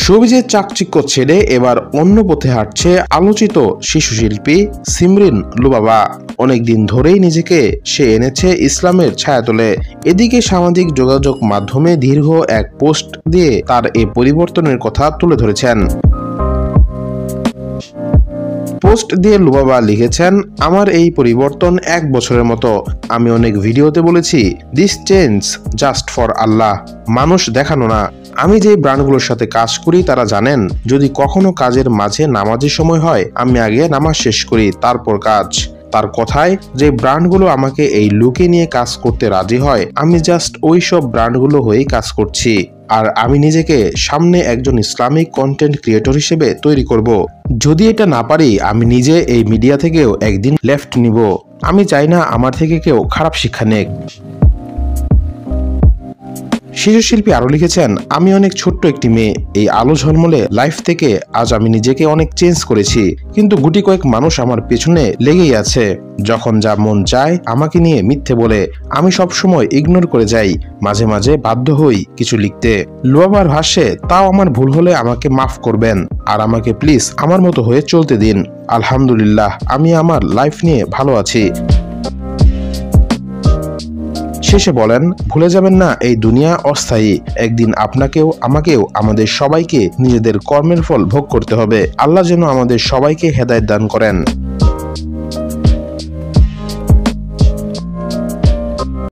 শোবিজের চাকচিক্য ছেড়ে এবার অন্য পথে হাঁটছে আলোচিত শিশু শিল্পী সিমরিন লুবাবা। অনেকদিন ধরেই নিজেকে সে এনেছে ইসলামের ছায়াতলে। এদিকে সামাজিক যোগাযোগ মাধ্যমে দীর্ঘ এক পোস্ট দিয়ে তার এই পরিবর্তনের কথা তুলে ধরেছেন। পোস্ট দিয়ে লুবাবা লিখেছেন, আমার এই পরিবর্তন 1 বছরের মতো। আমি অনেক ভিডিওতে বলেছি, দিস চেঞ্জ জাস্ট ফর আল্লাহ, মানুষ দেখানো না। আমি যে ব্র্যান্ডগুলোর সাথে কাজ করি তারা জানেন, যদি কখনো কাজের মাঝে নামাজের সময় হয়, আমি আগে নামাজ শেষ করি, তারপর কাজ। তার কথায়, যে ব্র্যান্ডগুলো আমাকে এই লুকে নিয়ে কাজ করতে রাজি হয়, আমি জাস্ট ওই সব ব্র্যান্ডগুলো হয়েই কাজ করছি। আর আমি নিজেকে সামনে একজন ইসলামিক কন্টেন্ট ক্রিয়েটর হিসেবে তৈরি করব। যদি এটা না পারি, আমি নিজে এই মিডিয়া থেকেও একদিন লেফট নিব। আমি চাই না আমার থেকে কেউ খারাপ শিক্ষা নেক। শিশু শিল্পী আরো লিখেছেন, আমি অনেক ছোট্ট একটি মেয়ে। এই আলো ঝলমলে লাইফ থেকে আজ আমি নিজেকে অনেক চেঞ্জ করেছি, কিন্তু গুটি কয়েক মানুষ আমার পেছনে লেগেই আছে। যখন যা মন চায় আমাকে নিয়ে মিথ্যে বলে, আমি সবসময় ইগনোর করে যাই। মাঝে মাঝে বাধ্য হই কিছু লিখতে। লুবাবার ভাষ্যে, তাও আমার ভুল হলে আমাকে মাফ করবেন, আর আমাকে প্লিজ আমার মতো হয়ে চলতে দিন। আলহামদুলিল্লাহ, আমি আমার লাইফ নিয়ে ভালো আছি। শেষে বলেন, ভুলে যাবেন না, এই দুনিয়া অস্থায়ী। একদিন আপনাকেও আমাকেও আমাদের সবাইকে নিজেদের কর্মের ফল ভোগ করতে হবে। আল্লাহ যেন আমাদের সবাইকে হেদায়েত দান করেন।